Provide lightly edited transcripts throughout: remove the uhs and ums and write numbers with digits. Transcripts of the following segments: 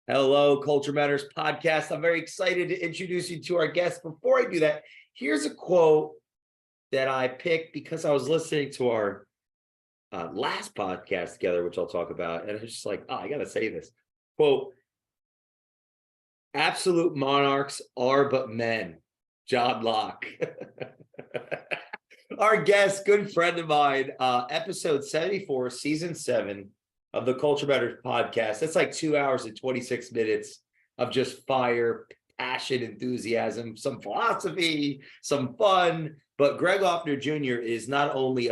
Hello, Culture Matters podcast. I'm very excited to introduce you to our guest. Before I do that, here's a quote that I picked because I was listening to our last podcast together, which I'll talk about. And it's just like, I got to say this quote: absolute monarchs are but men. John Locke. Our guest, good friend of mine, episode 74, season 7 of the Culture Matters podcast. That's like 2 hours and 26 minutes of just fire, passion, enthusiasm, some philosophy, some fun. But Greg Offner Jr. is not only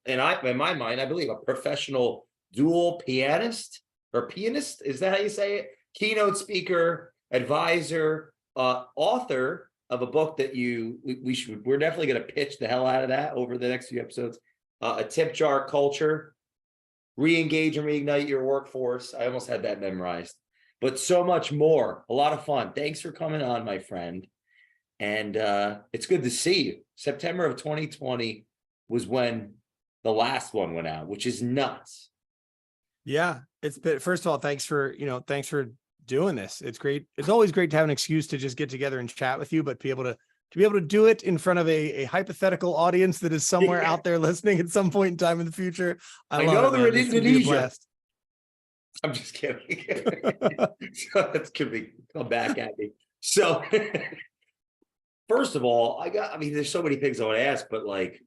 in my mind, I believe, a professional dual pianist or pianist. Is that how you say it? Keynote speaker, advisor, author of a book that we're definitely going to pitch the hell out of that over the next few episodes. A tip jar culture. Re-engage and reignite your workforce. I almost had that memorized, but so much more. A lot of fun. Thanks for coming on, my friend. And it's good to see you. September of 2020 was when the last one went out, which is nuts. Yeah, first of all, thanks for doing this. It's great. It's always great to have an excuse to just get together and chat with you, but be able to do it in front of a hypothetical audience that is somewhere out there listening at some point in time in the future. I know they're in Indonesia. I'm just kidding. So that's gonna come back at me. So first of all, there's so many things I want to ask, but like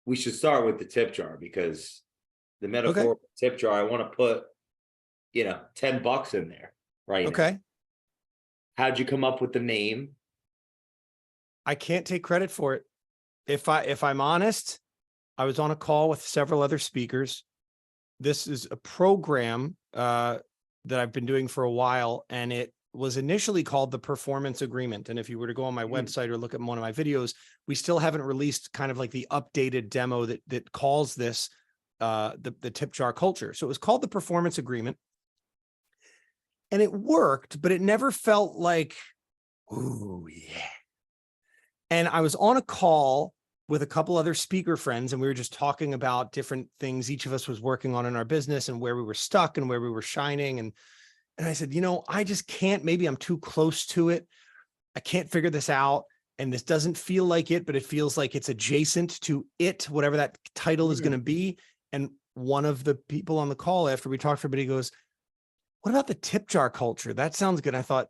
we should start with the tip jar, because the metaphorical tip jar, I want to put, $10 in there right now. How'd you come up with the name? I can't take credit for it. If I'm honest, I was on a call with several other speakers. This is a program that I've been doing for a while, and it was initially called the Performance Agreement. And if you were to go on my website or look at one of my videos, we still haven't released kind of like the updated demo that calls this the tip jar culture. So it was called the Performance Agreement, and it worked, but it never felt like, ooh, yeah. And I was on a call with a couple other speaker friends, and we were just talking about different things each of us was working on in our business and where we were stuck and where we were shining. And I said, I just can't, maybe I'm too close to it. I can't figure this out. And this doesn't feel like it, but it feels like it's adjacent to it, whatever that title is going to be. And one of the people on the call, after we talked for a bit, he goes, "What about the tip jar culture? That sounds good." I thought,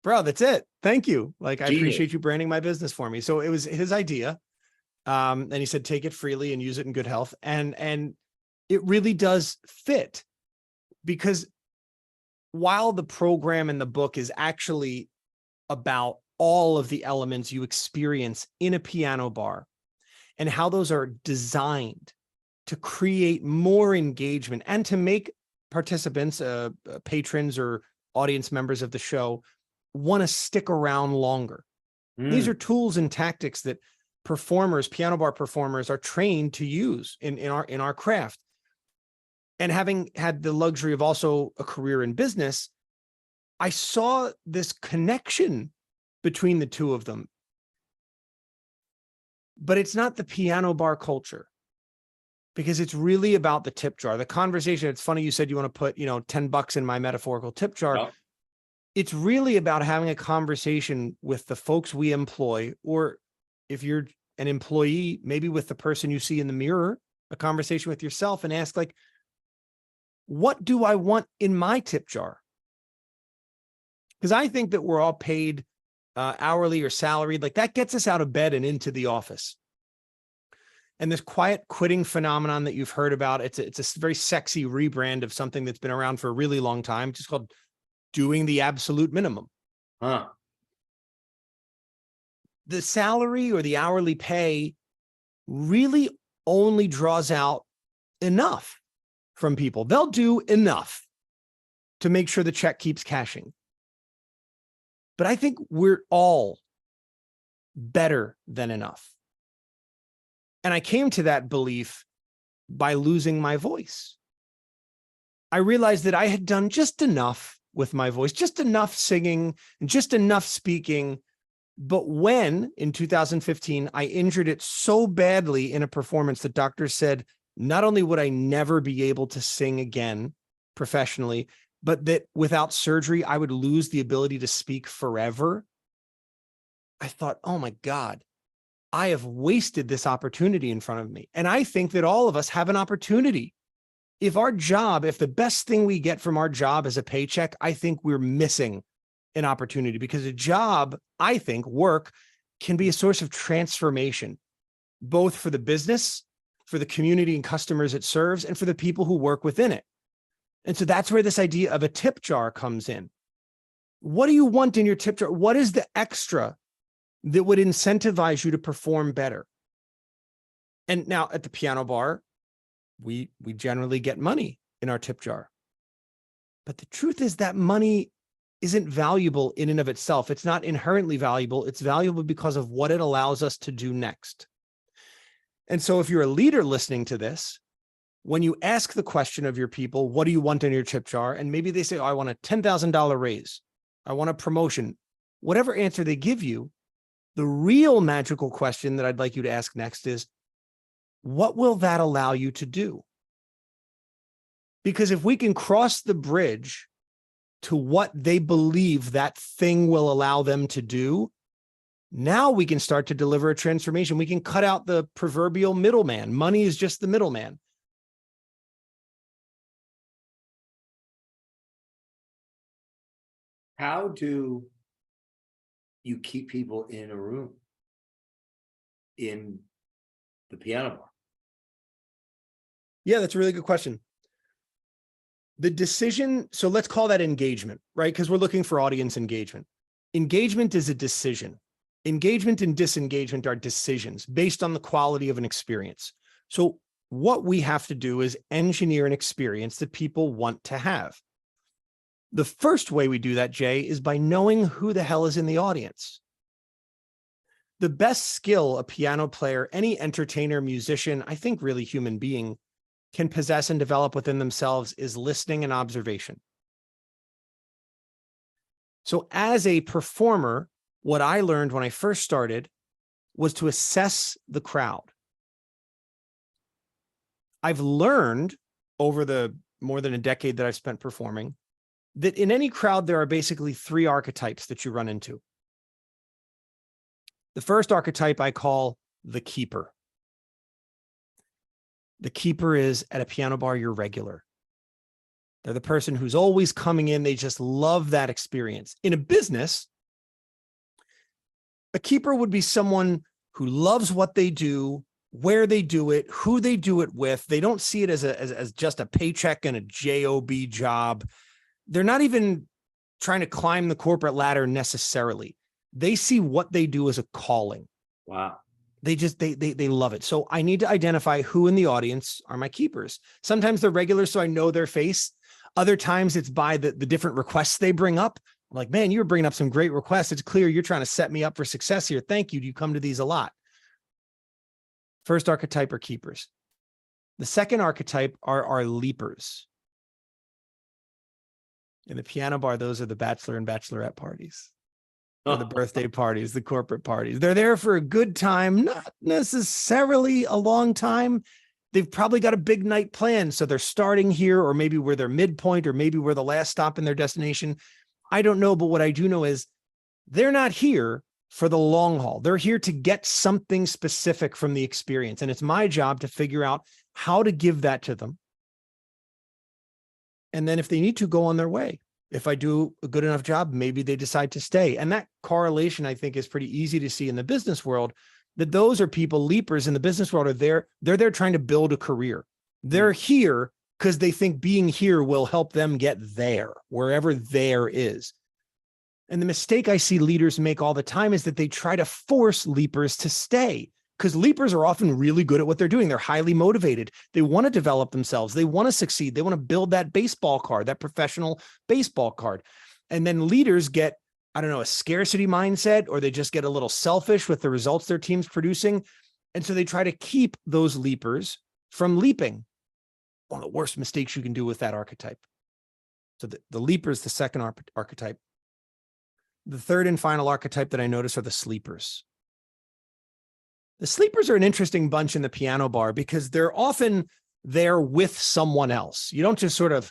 bro, that's it. Thank you. Like, I appreciate you branding my business for me. So it was his idea. And he said, take it freely and use it in good health. And it really does fit, because while the program and the book is actually about all of the elements you experience in a piano bar and how those are designed to create more engagement and to make participants, patrons or audience members of the show, want to stick around longer. These are tools and tactics that piano bar performers are trained to use in our craft. And having had the luxury of also a career in business, I saw this connection between the two of them. But it's not the piano bar culture, because it's really about the tip jar. The conversation, it's funny you said you want to put, $10 in my metaphorical tip jar. Oh. It's really about having a conversation with the folks we employ, or if you're an employee, maybe with the person you see in the mirror, a conversation with yourself, and ask, like, what do I want in my tip jar? Because I think that we're all paid hourly or salaried. Like, that gets us out of bed and into the office. And this quiet quitting phenomenon that you've heard about, it's a very sexy rebrand of something that's been around for a really long time. It's just called doing the absolute minimum. The salary or the hourly pay really only draws out enough from people. They'll do enough to make sure the check keeps cashing. But I think we're all better than enough. And I came to that belief by losing my voice. I realized that I had done just enough with my voice, just enough singing and just enough speaking. But when in 2015, I injured it so badly in a performance that doctors said, not only would I never be able to sing again professionally, but that without surgery, I would lose the ability to speak forever. I thought, oh my God, I have wasted this opportunity in front of me. And I think that all of us have an opportunity. If the best thing we get from our job is a paycheck, I think we're missing an opportunity, because a job, I think, work can be a source of transformation, both for the business, for the community and customers it serves, and for the people who work within it. And so that's where this idea of a tip jar comes in. What do you want in your tip jar? What is the extra that would incentivize you to perform better? And now at the piano bar, we generally get money in our tip jar. But the truth is that money isn't valuable in and of itself. It's not inherently valuable. It's valuable because of what it allows us to do next. And so if you're a leader listening to this, when you ask the question of your people, what do you want in your tip jar? And maybe they say, oh, I want a $10,000 raise. I want a promotion. Whatever answer they give you, the real magical question that I'd like you to ask next is, what will that allow you to do? Because if we can cross the bridge to what they believe that thing will allow them to do, now we can start to deliver a transformation. We can cut out the proverbial middleman. Money is just the middleman. How do you keep people in a room in the piano bar? Yeah, that's a really good question. The decision, so let's call that engagement, right? Because we're looking for audience engagement. Engagement is a decision. Engagement and disengagement are decisions based on the quality of an experience. So what we have to do is engineer an experience that people want to have. The first way we do that, Jay, is by knowing who the hell is in the audience. The best skill a piano player, any entertainer, musician, I think really human being, can possess and develop within themselves is listening and observation. So as a performer, what I learned when I first started was to assess the crowd. I've learned over the more than a decade that I've spent performing that in any crowd, there are basically three archetypes that you run into. The first archetype I call the keeper. The keeper is at a piano bar, you're regular. They're the person who's always coming in. They just love that experience. In a business, a keeper would be someone who loves what they do, where they do it, who they do it with. They don't see it as just a paycheck and a job job. They're not even trying to climb the corporate ladder necessarily. They see what they do as a calling. Wow. They love it. So I need to identify who in the audience are my keepers. Sometimes they're regulars, so I know their face. Other times it's by the different requests they bring up. I'm like, man, you're bringing up some great requests. It's clear you're trying to set me up for success here. Thank you. You come to these a lot. First archetype are keepers. The second archetype are our leapers. In the piano bar, those are the bachelor and bachelorette parties. Or the birthday parties, the corporate parties. They're there for a good time, not necessarily a long time. They've probably got a big night planned. So they're starting here, or maybe we're their midpoint, or maybe we're the last stop in their destination. I don't know. But what I do know is they're not here for the long haul. They're here to get something specific from the experience. And it's my job to figure out how to give that to them. And then if they need to, go on their way. If I do a good enough job, maybe they decide to stay. And that correlation, I think, is pretty easy to see in the business world, that those are people, leapers in the business world, they're there trying to build a career. They're here because they think being here will help them get there, wherever there is. And the mistake I see leaders make all the time is that they try to force leapers to stay, because leapers are often really good at what they're doing. They're highly motivated. They want to develop themselves. They want to succeed. They want to build that baseball card, that professional baseball card. And then leaders get, I don't know, a scarcity mindset, or they just get a little selfish with the results their team's producing. And so they try to keep those leapers from leaping. One of the worst mistakes you can do with that archetype. So the leaper is the second archetype. The third and final archetype that I notice are the sleepers. The sleepers are an interesting bunch in the piano bar because they're often there with someone else. You don't just sort of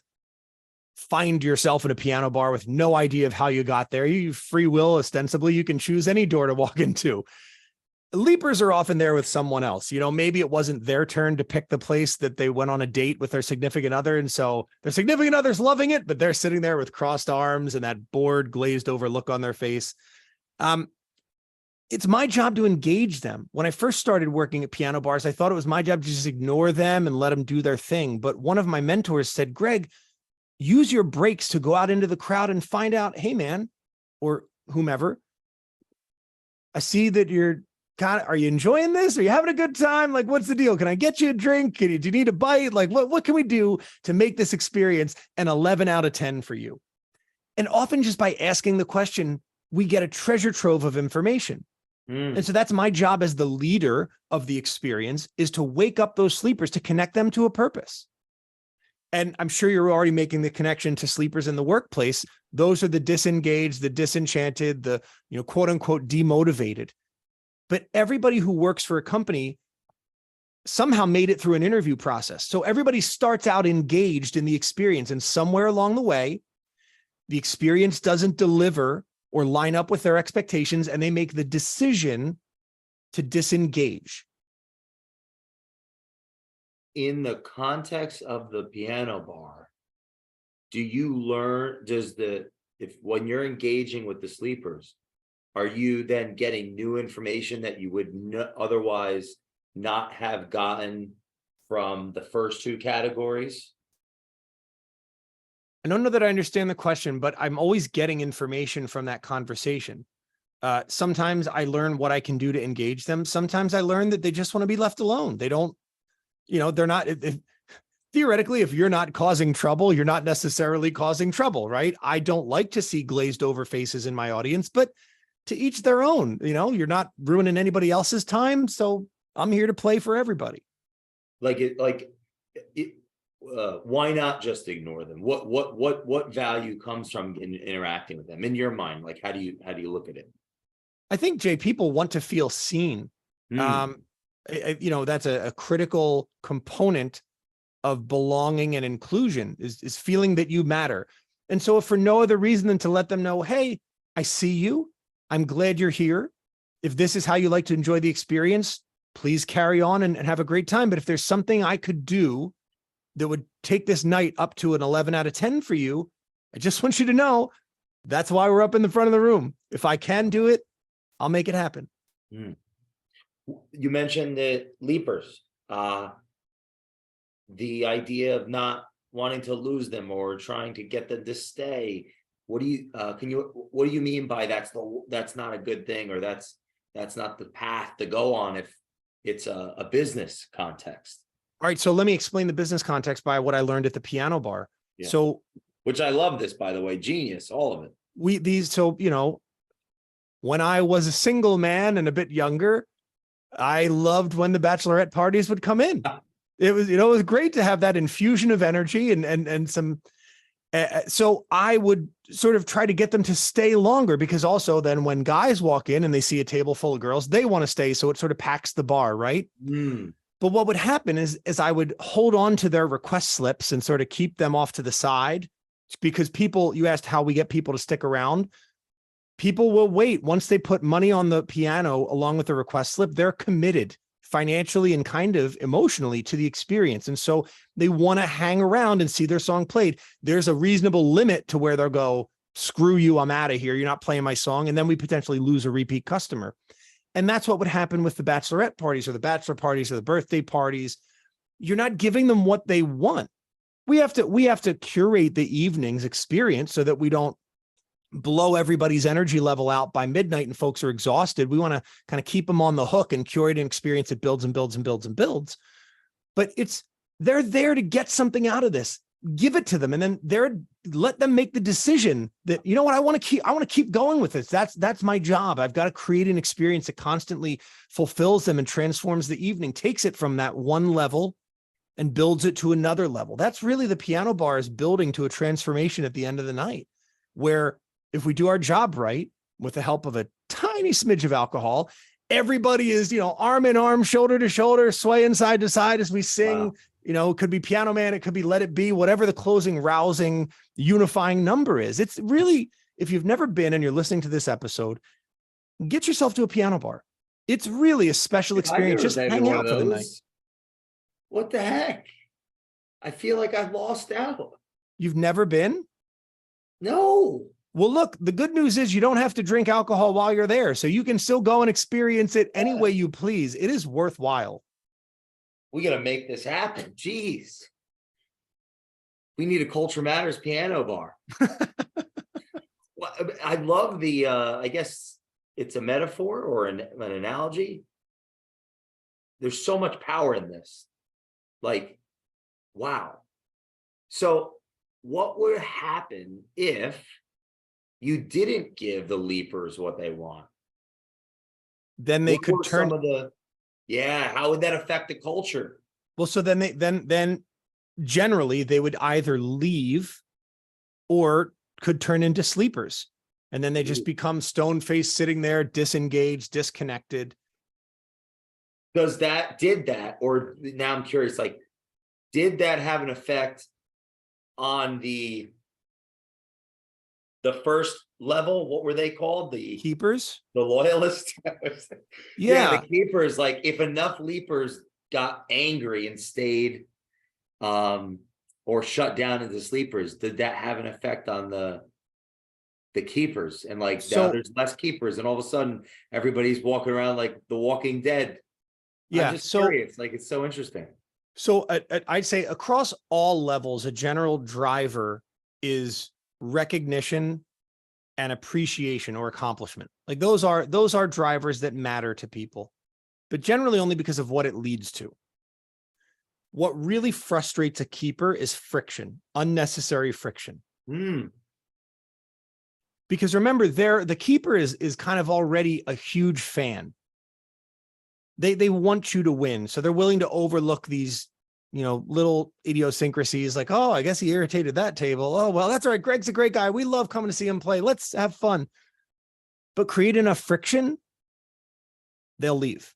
find yourself in a piano bar with no idea of how you got there. You free will, ostensibly, you can choose any door to walk into. Leapers are often there with someone else. Maybe it wasn't their turn to pick the place that they went on a date with their significant other. And so their significant other's loving it, but they're sitting there with crossed arms and that bored, glazed over look on their face. It's my job to engage them. When I first started working at piano bars, I thought it was my job to just ignore them and let them do their thing. But one of my mentors said, Greg, use your breaks to go out into the crowd and find out, hey, man, or whomever, I see that are you enjoying this? Are you having a good time? Like, what's the deal? Can I get you a drink? Do you need a bite? Like, what can we do to make this experience an 11 out of 10 for you? And often just by asking the question, we get a treasure trove of information. And so that's my job as the leader of the experience, is to wake up those sleepers, to connect them to a purpose. And I'm sure you're already making the connection to sleepers in the workplace. Those are the disengaged, the disenchanted, the, quote unquote, demotivated. But everybody who works for a company somehow made it through an interview process. So everybody starts out engaged in the experience, and somewhere along the way, the experience doesn't deliver or line up with their expectations, and they make the decision to disengage. In the context of the piano bar, do you learn, when you're engaging with the sleepers, are you then getting new information that you would otherwise not have gotten from the first two categories? I don't know that I understand the question, but I'm always getting information from that conversation. Sometimes I learn what I can do to engage them. Sometimes I learn that they just want to be left alone. They don't, they're not, theoretically, if you're not causing trouble, you're not necessarily causing trouble, right? I don't like to see glazed over faces in my audience, but to each their own. You're not ruining anybody else's time. So I'm here to play for everybody. Why not just ignore them? What value comes from interacting with them in your mind? Like, how do you look at it? I think, Jay, people want to feel seen. That's a critical component of belonging and inclusion is feeling that you matter. And so if for no other reason than to let them know, hey, I see you. I'm glad you're here. If this is how you like to enjoy the experience, please carry on and have a great time. But if there's something I could do that would take this night up to an 11 out of 10 for you, I just want you to know that's why we're up in the front of the room. If I can do it, I'll make it happen. You mentioned the leapers, the idea of not wanting to lose them or trying to get them to stay. What do you mean by that's not a good thing, or that's not the path to go on if it's a business context? All right. So let me explain the business context by what I learned at the piano bar. Yeah. So, which I love this, by the way, genius, all of it. When I was a single man and a bit younger, I loved when the bachelorette parties would come in. It was great to have that infusion of energy and some. So I would sort of try to get them to stay longer, because also then when guys walk in and they see a table full of girls, they want to stay. So it sort of packs the bar, right? But what would happen is I would hold on to their request slips and sort of keep them off to the side, because you asked how we get people to stick around. People will wait. Once they put money on the piano along with the request slip, they're committed financially and kind of emotionally to the experience. And so they want to hang around and see their song played. There's a reasonable limit to where they'll go, screw you, I'm out of here. You're not playing my song. And then we potentially lose a repeat customer. And that's what would happen with the bachelorette parties or the bachelor parties or the birthday parties. You're not giving them what they want. We have to curate the evening's experience so that we don't blow everybody's energy level out by midnight and folks are exhausted. We want to kind of keep them on the hook and curate an experience that builds and builds and builds and builds. But they're there to get something out of this. Give it to them, and then let them make the decision that, you know what, I want to keep going with this. That's my job. I've got to create an experience that constantly fulfills them and transforms the evening, takes it from that one level and builds it to another level. That's really the piano bar is building to a transformation at the end of the night, where if we do our job right, with the help of a tiny smidge of alcohol, everybody is, arm in arm, shoulder to shoulder, swaying side to side as we sing, it could be Piano Man, it could be Let It Be, whatever the closing, rousing, unifying number is. It's really, if you've never been and you're listening to this episode, get yourself to a piano bar. It's really a special experience. Just hang out for the night. What the heck? I feel like I've lost out. You've never been? No. Well, look, the good news is you don't have to drink alcohol while you're there. So you can still go and experience it any way you please. It is worthwhile. We got to make this happen. Jeez. We need a Culture Matters piano bar. Well, I love the, I guess it's a metaphor or an analogy. There's so much power in this. Like, wow. So what would happen if you didn't give the leapers what they want? Then they could turn some of the, how would that affect the culture? Well, so then then generally they would either leave or could turn into sleepers. And then they just become stone-faced, sitting there, disengaged, disconnected. Or now I'm curious, like, did that have an effect on the first level? What were they called? The keepers? The loyalists? The keepers. Like, if enough leapers got angry and stayed or shut down into sleepers, did that have an effect on the keepers? And like, now there's less keepers, and all of a sudden everybody's walking around like the Walking Dead. I'm just curious. Like, it's so interesting. So I'd say across all levels, a general driver is recognition and appreciation or accomplishment. Like, those are drivers that matter to people, but generally only because of what it leads to. What really frustrates a keeper is friction, unnecessary friction. Because remember, the keeper is kind of already a huge fan. They want you to win. So they're willing to overlook these, little idiosyncrasies like, oh, I guess he irritated that table. Oh, well, that's all right. Greg's a great guy. We love coming to see him play. Let's have fun. But create enough friction, they'll leave.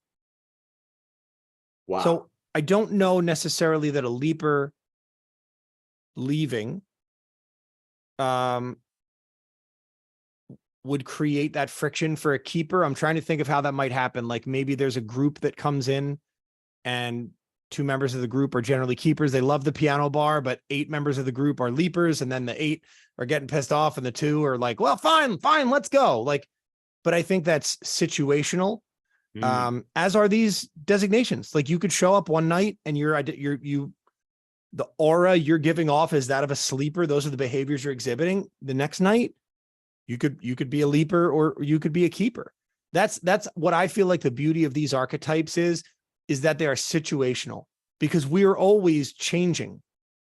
Wow. So I don't know necessarily that a leaper leaving would create that friction for a keeper. I'm trying to think of how that might happen. Like, maybe there's a group that comes in and 2 members of the group are generally keepers. They love the piano bar, but 8 members of the group are leapers. And then the 8 are getting pissed off and the 2 are like, well, fine, let's go. Like, but I think that's situational. As are these designations. Like, you could show up one night and the aura you're giving off is that of a sleeper. Those are the behaviors you're exhibiting. The next night, you could be a leaper or you could be a keeper. That's what I feel like the beauty of these archetypes is that they are situational, because we are always changing,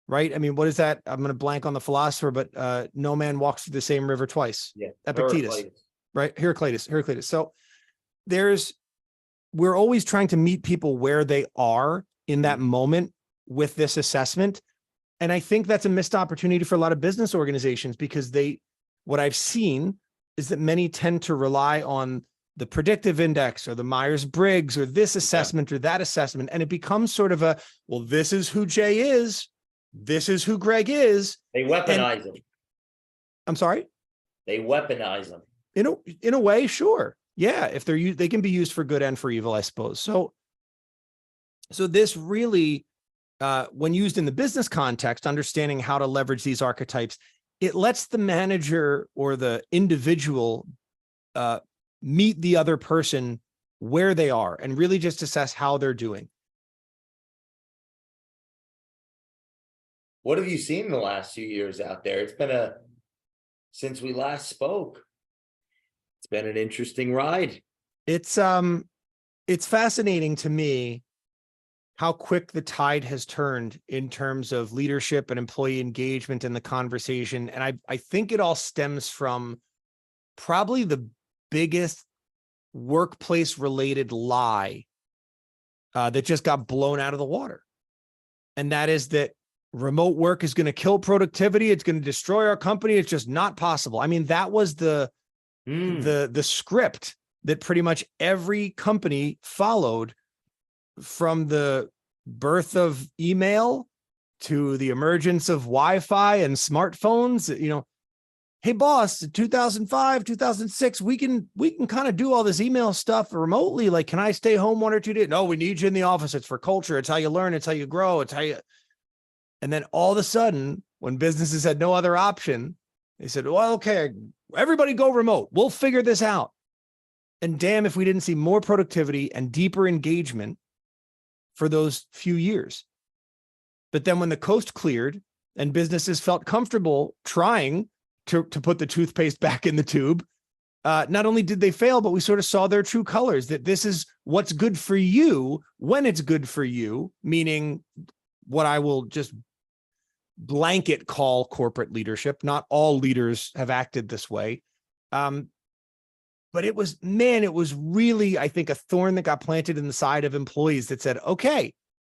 right? I mean, what is that? I'm going to blank on the philosopher, but no man walks through the same river twice. Yeah. Epictetus, right? Heraclitus. So we're always trying to meet people where they are in that moment with this assessment. And I think that's a missed opportunity for a lot of business organizations, because what I've seen is that many tend to rely on the predictive index or the Myers-Briggs or this assessment or that assessment. And it becomes sort of this is who Jay is. This is who Greg is. They weaponize them. I'm sorry? They weaponize them. In a way, sure. Yeah. If they can be used for good and for evil, I suppose. So this really, when used in the business context, understanding how to leverage these archetypes, it lets the manager or the individual meet the other person where they are and really just assess how they're doing. What have you seen in the last few years out there? It's been since we last spoke, it's been an interesting ride. It's fascinating to me how quick the tide has turned in terms of leadership and employee engagement in the conversation. And I think it all stems from probably the biggest workplace related lie that just got blown out of the water. And that is that remote work is going to kill productivity. It's going to destroy our company. It's just not possible. I mean, that was the script that pretty much every company followed from the birth of email to the emergence of Wi-Fi and smartphones, hey boss, 2005, 2006, we can kind of do all this email stuff remotely. Like, can I stay home 1 or 2 days? No, we need you in the office. It's for culture. It's how you learn. It's how you grow. It's how you. And then all of a sudden, when businesses had no other option, they said, well, okay, everybody go remote. We'll figure this out. And damn, if we didn't see more productivity and deeper engagement for those few years. But then when the coast cleared and businesses felt comfortable trying to put the toothpaste back in the tube, not only did they fail, but we sort of saw their true colors, that this is what's good for you when it's good for you, meaning what I will just blanket call corporate leadership. Not all leaders have acted this way. But it was really, I think, a thorn that got planted in the side of employees that said, okay,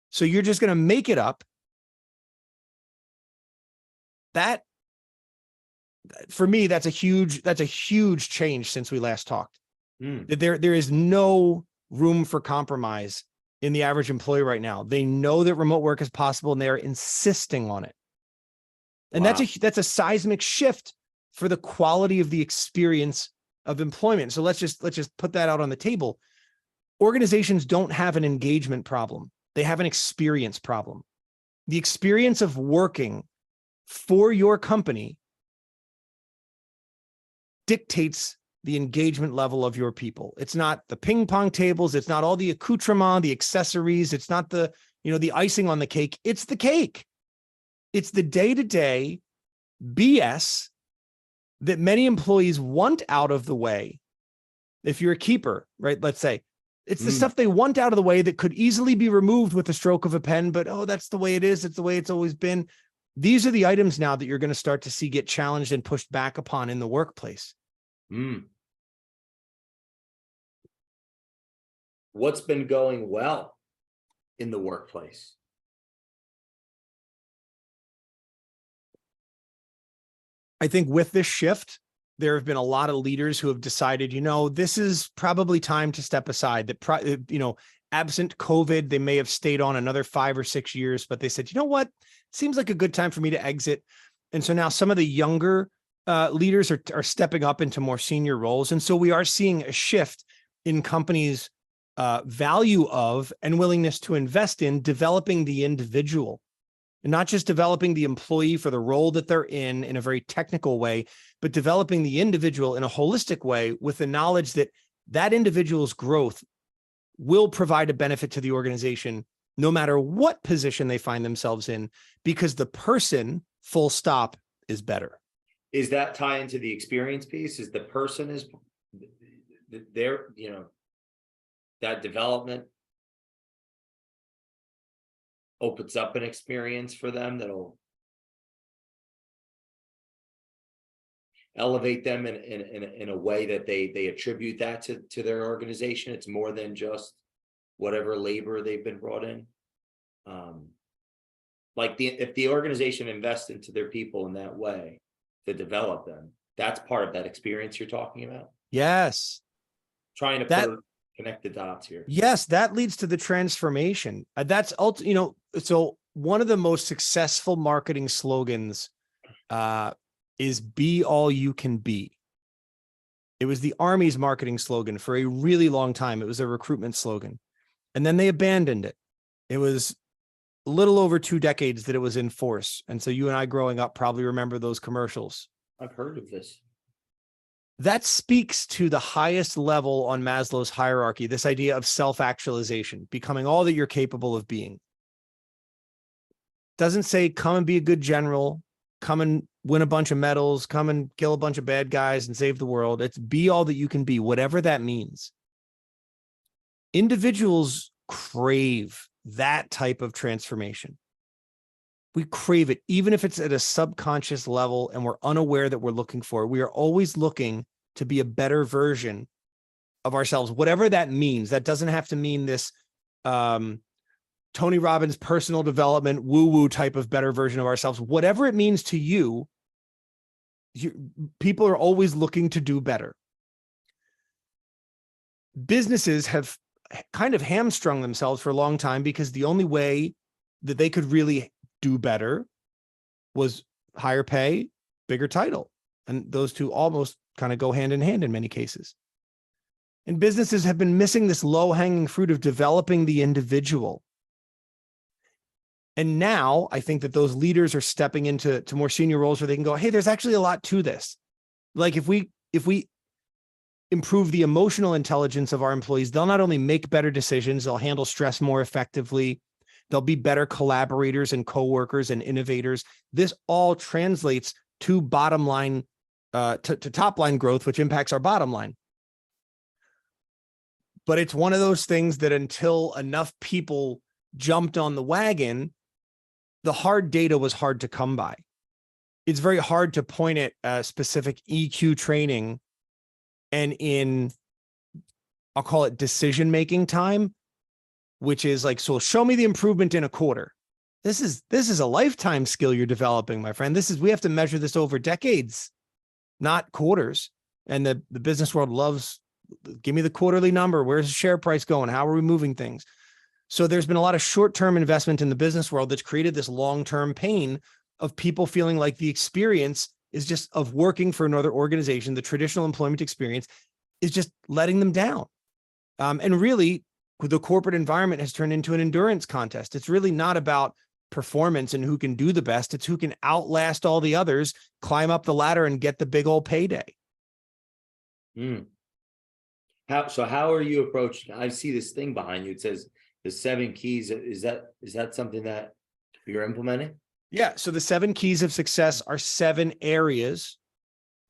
so you're just going to make it up. That, for me, that's a huge change since we last talked. There is no room for compromise in the average employee right now. They know that remote work is possible and they're insisting on it. And Wow. that's a seismic shift for the quality of the experience of employment. So let's just put that out on the table. Organizations don't have an engagement problem. They have an experience problem. The experience of working for your company dictates the engagement level of your people. It's not the ping pong tables. It's not all the accoutrement, the accessories. It's not the icing on the cake. It's the cake. It's the day-to-day BS that many employees want out of the way. If you're a keeper, right? Let's say it's the stuff they want out of the way that could easily be removed with a stroke of a pen, but that's the way it is. It's the way it's always been. These are the items now that you're going to start to see get challenged and pushed back upon in the workplace. What's been going well in the workplace? I think with this shift, there have been a lot of leaders who have decided, this is probably time to step aside. That, absent COVID, they may have stayed on another 5 or 6 years, but they said, you know what? Seems like a good time for me to exit. And so now some of the younger leaders are stepping up into more senior roles. And so we are seeing a shift in companies' value of and willingness to invest in developing the individual. And not just developing the employee for the role that they're in a very technical way, but developing the individual in a holistic way with the knowledge that that individual's growth will provide a benefit to the organization, no matter what position they find themselves in, because the person, full stop, is better. Is that tie into the experience piece? Is the person is there, that development opens up an experience for them that'll elevate them in a way that they attribute that to their organization. It's more than just whatever labor they've been brought in. If the organization invests into their people in that way to develop them, that's part of that experience you're talking about. Yes. Trying to connect the dots here. Yes, that leads to the transformation. That's so one of the most successful marketing slogans is "Be all you can be." It was the Army's marketing slogan for a really long time. It was a recruitment slogan, and then they abandoned it. It was a little over 2 decades that it was in force, and so you and I, growing up, probably remember those commercials. I've heard of this. That speaks to the highest level on Maslow's hierarchy, this idea of self-actualization, becoming all that you're capable of being. Doesn't say come and be a good general, come and win a bunch of medals, come and kill a bunch of bad guys and save the world. It's be all that you can be, whatever that means. Individuals crave that type of transformation. We crave it, even if it's at a subconscious level and we're unaware that we're looking for it. We are always looking to be a better version of ourselves, whatever that means. That doesn't have to mean this Tony Robbins personal development, woo-woo type of better version of ourselves. Whatever it means to you, people are always looking to do better. Businesses have kind of hamstrung themselves for a long time because the only way that they could really do better was higher pay, bigger title. And those two almost kind of go hand in hand in many cases. And businesses have been missing this low-hanging fruit of developing the individual. And now I think that those leaders are stepping into more senior roles where they can go, hey, there's actually a lot to this. Like if we improve the emotional intelligence of our employees, they'll not only make better decisions, they'll handle stress more effectively, they'll be better collaborators and coworkers and innovators. This all translates to bottom line, to top line growth, which impacts our bottom line. But it's one of those things that until enough people jumped on the wagon, the hard data was hard to come by. It's very hard to point at a specific EQ training and in, I'll call it decision-making time, which is like, so show me the improvement in a quarter. This is a lifetime skill you're developing, my friend. We have to measure this over decades, not quarters. And the business world loves, give me the quarterly number. Where's the share price going? How are we moving things? So there's been a lot of short-term investment in the business world that's created this long-term pain of people feeling like the experience is just of working for another organization. The traditional employment experience is just letting them down. And really, the corporate environment has turned into an endurance contest. It's really not about performance and who can do the best. It's who can outlast all the others, climb up the ladder and get the big old payday. How are you approaching? I see this thing behind you. It says the 7 keys. Is that something that you're implementing? Yeah. So the 7 keys of success are 7 areas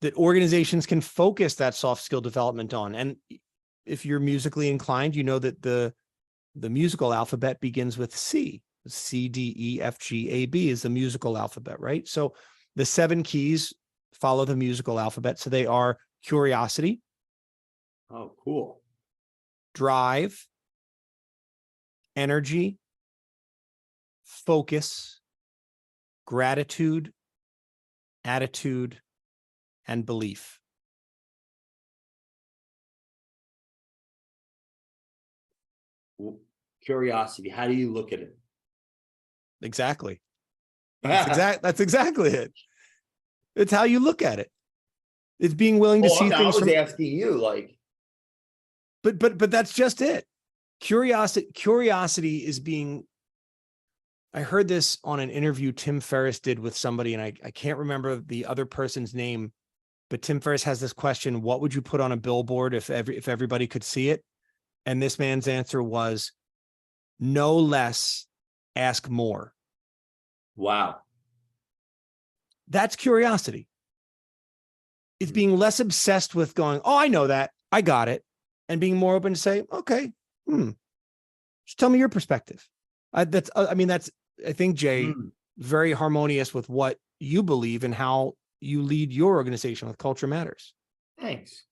that organizations can focus that soft skill development on. And if you're musically inclined, you know that the musical alphabet begins with C. C, D, E, F, G, A, B is the musical alphabet, right? So the 7 keys follow the musical alphabet. So they are curiosity. Oh, cool. Drive, energy, focus, gratitude, attitude, and belief. Curiosity. How do you look at it? Exactly. That's exactly it. It's how you look at it. It's being willing to see things. I was asking you, like, but that's just it. Curiosity is being. I heard this on an interview Tim Ferriss did with somebody, and I can't remember the other person's name, but Tim Ferriss has this question: what would you put on a billboard if everybody could see it? And this man's answer was, "Know less, ask more." Wow. That's curiosity. It's being less obsessed with going, oh, I know that, I got it, and being more open to say, okay, just tell me your perspective. I think, Jay, very harmonious with what you believe and how you lead your organization with Culture Matters. Thanks.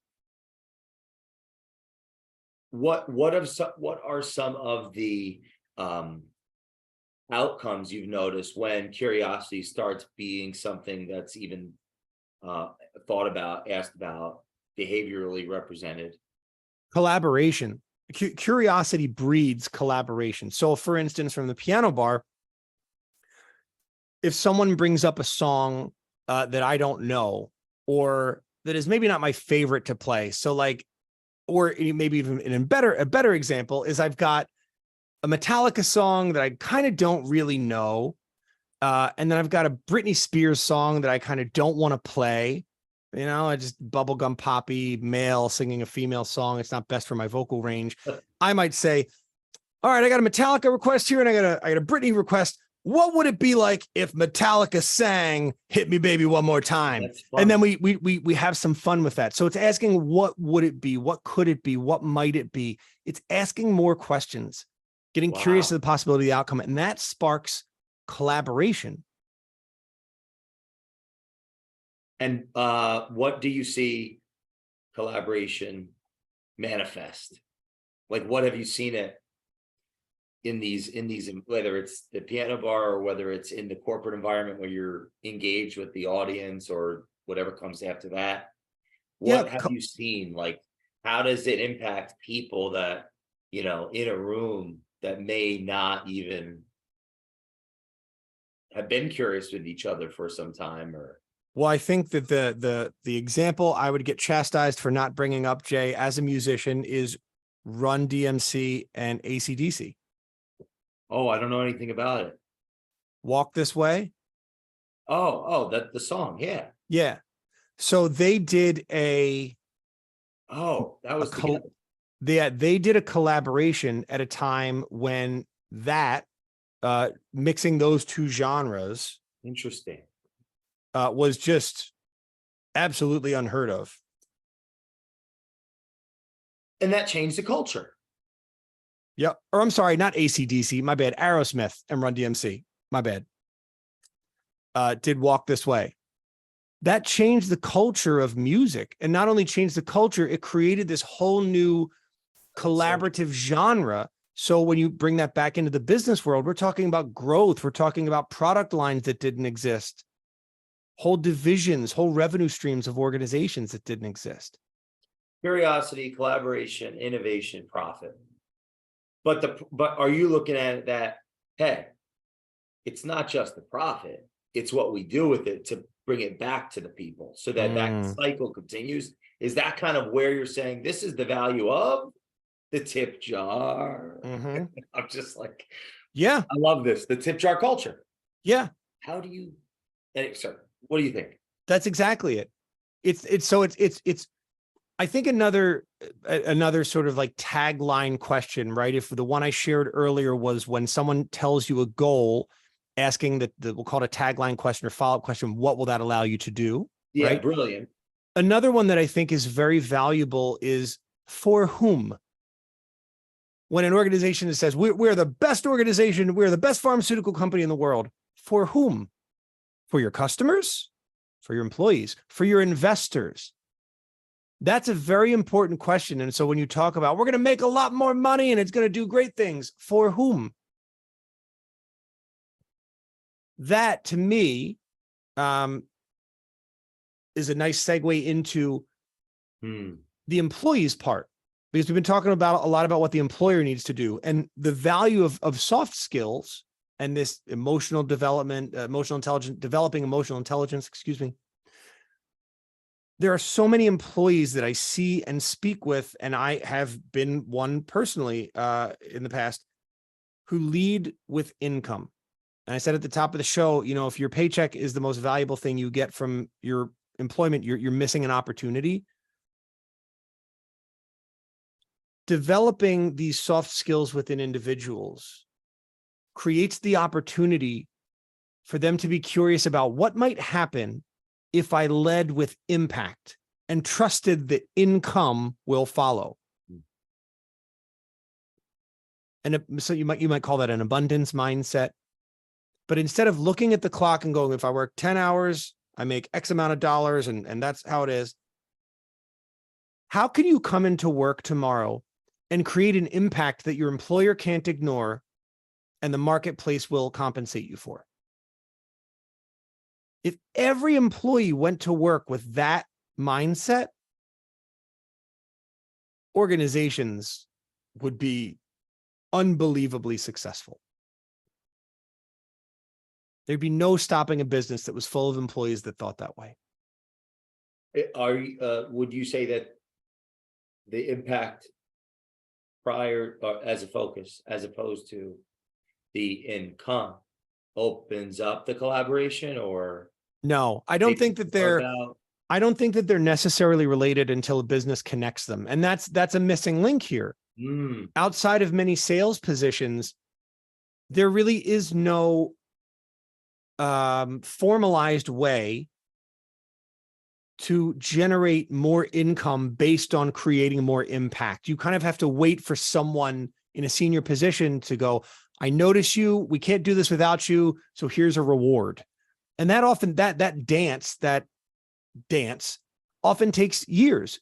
What are some of the outcomes you've noticed when curiosity starts being something that's even thought about, asked about, behaviorally represented? Collaboration. Curiosity breeds collaboration. So for instance, from the piano bar, if someone brings up a song that I don't know, or that is maybe not my favorite to play. So like, or maybe even a better example is I've got a Metallica song that I kind of don't really know. And then I've got a Britney Spears song that I kind of don't want to play. You know, I just bubblegum poppy male singing a female song. It's not best for my vocal range. I might say, all right, I got a Metallica request here and I got a Britney request. What would it be like if Metallica sang "Hit Me Baby One More Time"? And then we have some fun with that. So it's asking, what would it be? What could it be? What might it be? It's asking more questions, getting curious to the possibility of the outcome. And that sparks collaboration. And what do you see collaboration manifest? Like, what have you seen it in these, whether it's the piano bar or whether it's in the corporate environment where you're engaged with the audience or whatever comes after that? What have you seen? Like, how does it impact people that, in a room that may not even have been curious with each other for some time. Or Well, I think that the example I would get chastised for not bringing up, Jay, as a musician is Run DMC and AC/DC. oh, I don't know anything about it. Walk This Way. That the song, yeah. Yeah. So they did a That was col- together. they did a collaboration at a time when that mixing those two genres Interesting. was just absolutely unheard of. And that changed the culture. Yep. Or I'm sorry, not AC/DC. My bad. Aerosmith and Run DMC. My bad. Did Walk This Way. That changed the culture of music. And not only changed the culture, it created this whole new collaborative genre. So when you bring that back into the business world, we're talking about growth. We're talking about product lines that didn't exist, whole divisions, whole revenue streams of organizations that didn't exist. Curiosity, collaboration, innovation, profit. But are you looking at it that, hey, it's not just the profit, it's what we do with it to bring it back to the people so that that cycle continues? Is that kind of where you're saying this is the value of the tip jar? Mm-hmm. I'm just like, yeah, I love this, the tip jar culture. Yeah. How do you, sir, what do you think? That's exactly it. It's I think another sort of like tagline question, right? If the one I shared earlier was when someone tells you a goal, asking that we'll call it a tagline question or follow-up question, what will that allow you to do? Yeah, right? Brilliant. Another one that I think is very valuable is for whom? When an organization says, we're the best organization, we're the best pharmaceutical company in the world, for whom? For your customers, for your employees, for your investors. That's a very important question. And so when you talk about, we're going to make a lot more money and it's going to do great things, for whom? That to me is a nice segue into the employees part, because we've been talking about a lot about what the employer needs to do and the value of soft skills and this emotional development, developing emotional intelligence, excuse me. There are so many employees that I see and speak with, and I have been one personally in the past, who lead with income. And I said at the top of the show, if your paycheck is the most valuable thing you get from your employment, you're missing an opportunity. Developing these soft skills within individuals creates the opportunity for them to be curious about what might happen if I led with impact and trusted that income will follow. And so you might call that an abundance mindset. But instead of looking at the clock and going, if I work 10 hours, I make X amount of dollars, and that's how it is. How can you come into work tomorrow and create an impact that your employer can't ignore and the marketplace will compensate you for? If every employee went to work with that mindset, organizations would be unbelievably successul. There'd be no stopping a business that was full of employees that thought that way. Would you say that the impact prior as a focus, as opposed to the income, opens up the collaboration? Or no, I don't think that they're necessarily related until a business connects them. And that's a missing link here. Outside of many sales positions, there really is no formalized way to generate more income based on creating more impact. You kind of have to wait for someone in a senior position to go, I notice you, we can't do this without you, so here's a reward. And that often, that dance often takes years.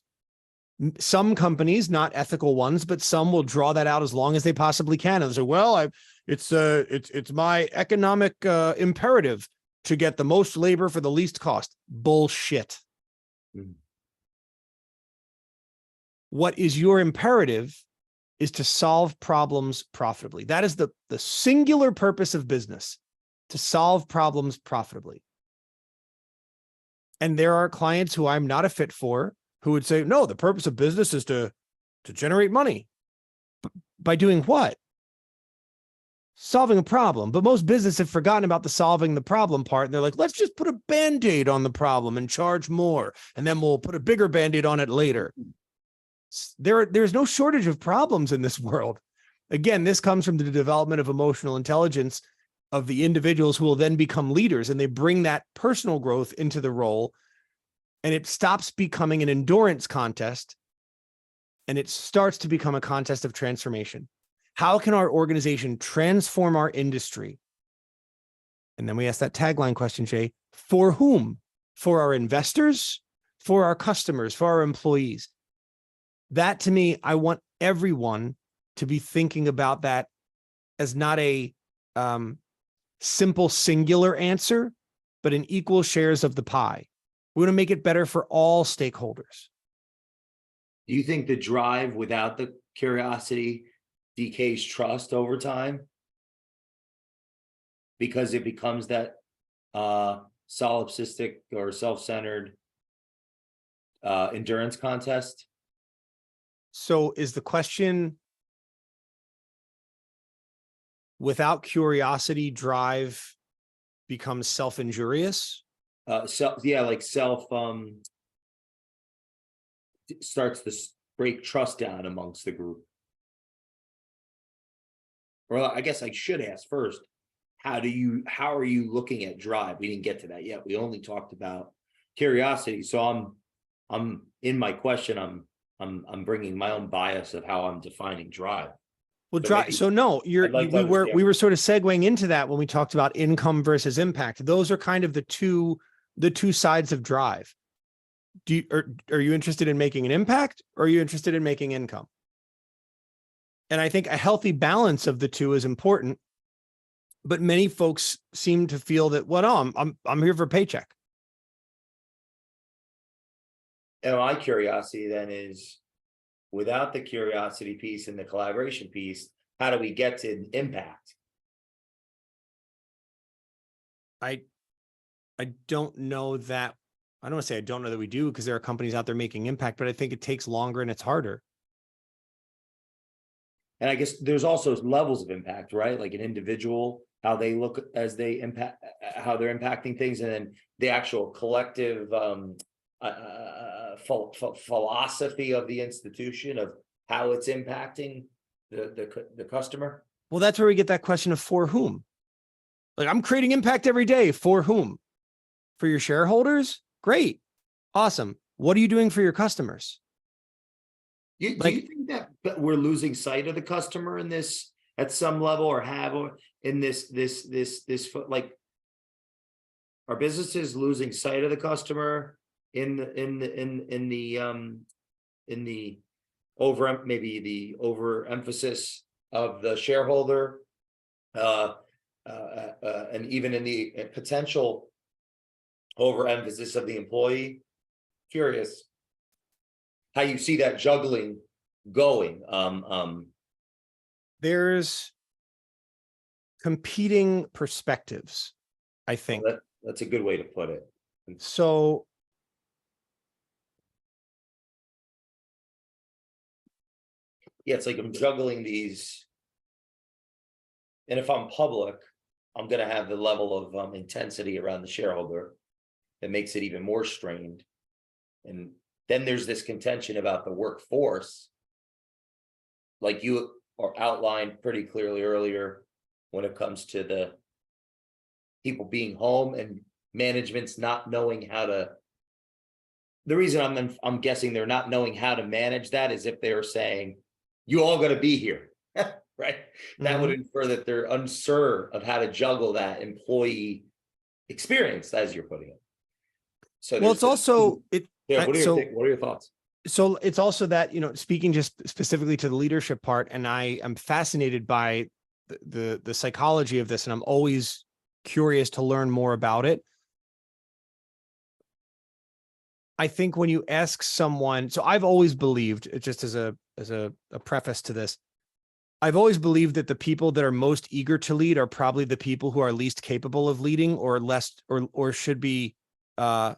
Some companies, not ethical ones, but some will draw that out as long as they possibly can. And say, well, it's my economic imperative to get the most labor for the least cost. Bullshit. What is your imperative is to solve problems profitably. That is the singular purpose of business, to solve problems profitably. And there are clients who I'm not a fit for who would say, no, the purpose of business is to generate money. By doing what? Solving a problem. But most businesses have forgotten about the solving the problem part. And they're like, let's just put a Band-Aid on the problem and charge more. And then we'll put a bigger Band-Aid on it later. There's no shortage of problems in this world. Again, this comes from the development of emotional intelligence of the individuals who will then become leaders, and they bring that personal growth into the role, and it stops becoming an endurance contest, and it starts to become a contest of transformation. How can our organization transform our industry? And then we ask that tagline question, Jay, for whom? For our investors, for our customers, for our employees. That, to me, I want everyone to be thinking about that as not a simple singular answer, but in equal shares of the pie. We want to make it better for all stakeholders. Do you think the drive without the curiosity decays trust over time? Because it becomes that solipsistic or self-centered endurance contest? So is the question, without curiosity, drive becomes self-injurious? Like self starts to break trust down amongst the group. Well, I guess I should ask first, how are you looking at drive? We didn't get to that yet. We only talked about curiosity. So I'm in my question, I'm bringing my own bias of how I'm defining drive. Well, drive. So no, we were sort of segueing into that when we talked about income versus impact. Those are kind of the two sides of drive. Are you interested in making an impact, or are you interested in making income? And I think a healthy balance of the two is important. But many folks seem to feel that, I'm here for a paycheck. And my curiosity then is, without the curiosity piece and the collaboration piece, how do we get to impact? I don't know that. I don't want to say I don't know that we do, because there are companies out there making impact, but I think it takes longer and it's harder. And I guess there's also levels of impact, right? Like an individual, how they look as they impact, how they're impacting things, and then the actual collective philosophy of the institution of how it's impacting the customer. Well, that's where we get that question of for whom. Like, I'm creating impact every day. For whom? For your shareholders? Great. Awesome. What are you doing for your customers? Do you think that we're losing sight of the customer in this at some level, or have in this like, are businesses losing sight of the customer in the overemphasis of the shareholder, and even in the potential overemphasis of the employee? Curious how you see that juggling going. There's competing perspectives, I think. Well, that's a good way to put it. So yeah, it's like I'm juggling these, and if I'm public, I'm going to have the level of intensity around the shareholder that makes it even more strained. And then there's this contention about the workforce, like you are outlined pretty clearly earlier, when it comes to the people being home and management's not knowing how to. The reason I'm guessing they're not knowing how to manage that is if they're saying, you all got to be here, right? That would infer that they're unsure of how to juggle that employee experience, as you're putting it. So well, it's also yeah. What are your thoughts? So it's also that, speaking just specifically to the leadership part, and I am fascinated by the psychology of this, and I'm always curious to learn more about it. I think when you ask someone, so I've always believed, just as a preface to this, I've always believed that the people that are most eager to lead are probably the people who are least capable of leading, or less, or should be. I've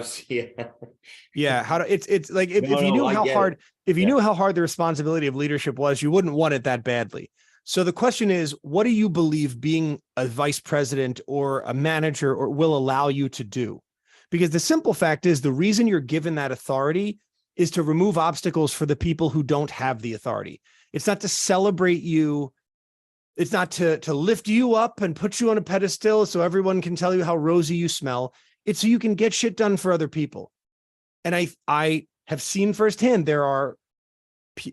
seen. Yeah, it's like if you No, knew I how get hard it. if you Yeah. knew how hard the responsibility of leadership was, you wouldn't want it that badly. So the question is, what do you believe being a vice president or a manager or will allow you to do? Because the simple fact is, the reason you're given that authority is to remove obstacles for the people who don't have the authority. It's not to celebrate you. It's not to lift you up and put you on a pedestal so everyone can tell you how rosy you smell. It's so you can get shit done for other people. And I have seen firsthand, there are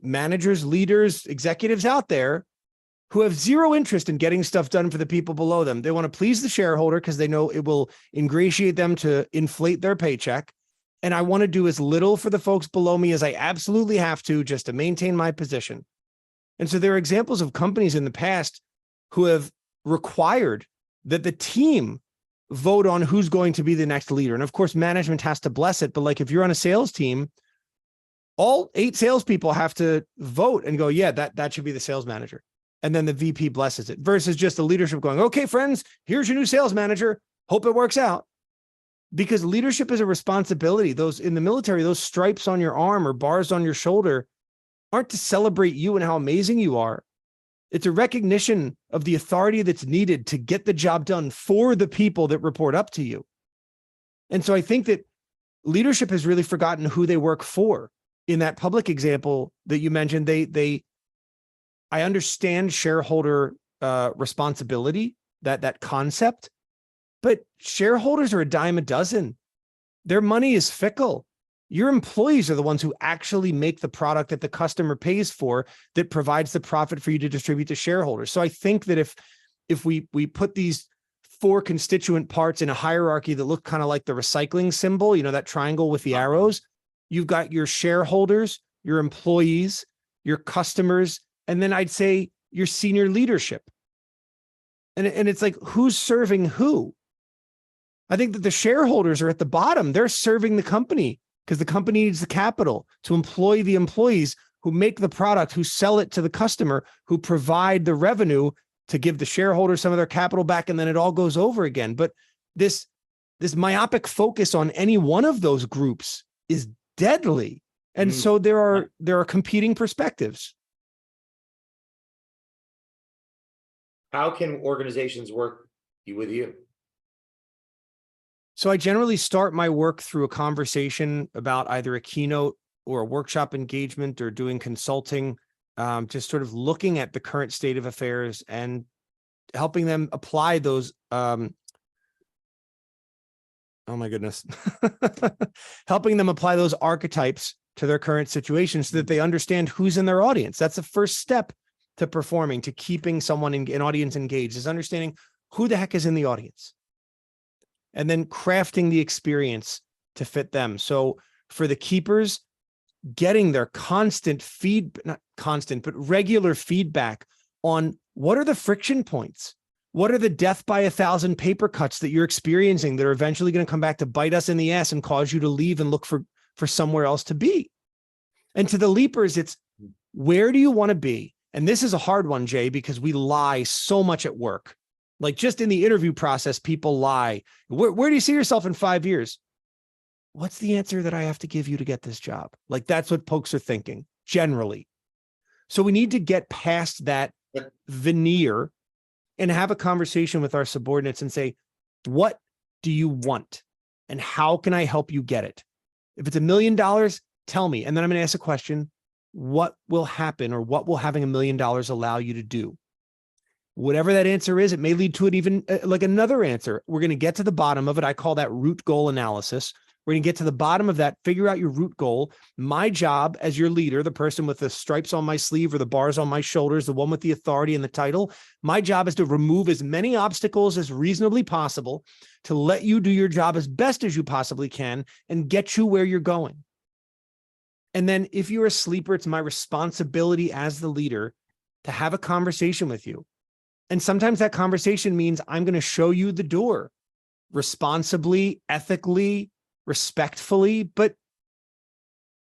managers, leaders, executives out there who have zero interest in getting stuff done for the people below them. They want to please the shareholder because they know it will ingratiate them to inflate their paycheck. And I want to do as little for the folks below me as I absolutely have to, just to maintain my position. And so there are examples of companies in the past who have required that the team vote on who's going to be the next leader. And of course, management has to bless it. But like if you're on a sales team, all 8 salespeople have to vote and go, yeah, that should be the sales manager. And then the VP blesses it, versus just the leadership going, okay, friends, here's your new sales manager. Hope it works out. Because leadership is a responsibility. Those in the military, those stripes on your arm or bars on your shoulder aren't to celebrate you and how amazing you are. It's a recognition of the authority that's needed to get the job done for the people that report up to you. And so I think that leadership has really forgotten who they work for. In that public example that you mentioned, I understand shareholder responsibility, that concept, but shareholders are a dime a dozen. Their money is fickle. Your employees are the ones who actually make the product that the customer pays for, that provides the profit for you to distribute to shareholders. So I think that if we put these 4 constituent parts in a hierarchy that look kind of like the recycling symbol, that triangle with the arrows, you've got your shareholders, your employees, your customers, and then I'd say your senior leadership. And it's like, who's serving who? I think that the shareholders are at the bottom. They're serving the company because the company needs the capital to employ the employees who make the product, who sell it to the customer, who provide the revenue to give the shareholders some of their capital back, and then it all goes over again. But this myopic focus on any one of those groups is deadly. And so there are competing perspectives. How can organizations work with you? So I generally start my work through a conversation about either a keynote or a workshop engagement or doing consulting, just sort of looking at the current state of affairs and helping them apply those. Oh my goodness. Helping them apply those archetypes to their current situation so that they understand who's in their audience. That's the first step to performing, to keeping someone an audience engaged, is understanding who the heck is in the audience. And then crafting the experience to fit them. So for the keepers, getting their not constant, but regular feedback on what are the friction points? What are the death by 1,000 paper cuts that you're experiencing that are eventually going to come back to bite us in the ass and cause you to leave and look for somewhere else to be? And to the leapers, it's where do you want to be? And this is a hard one, Jay, because we lie so much at work. Like just in the interview process, people lie. Where do you see yourself in 5 years? What's the answer that I have to give you to get this job? Like that's what folks are thinking generally. So we need to get past that veneer and have a conversation with our subordinates and say, what do you want? And how can I help you get it? If it's $1 million, tell me. And then I'm going to ask a question. What will happen, or what will having $1 million allow you to do? Whatever that answer is, it may lead to it even like another answer. We're going to get to the bottom of it. I call that root goal analysis. We're going to get to the bottom of that, figure out your root goal. My job as your leader, the person with the stripes on my sleeve or the bars on my shoulders, the one with the authority and the title, my job is to remove as many obstacles as reasonably possible to let you do your job as best as you possibly can and get you where you're going. And then if you're a sleeper, it's my responsibility as the leader to have a conversation with you. And sometimes that conversation means I'm going to show you the door responsibly, ethically, respectfully, but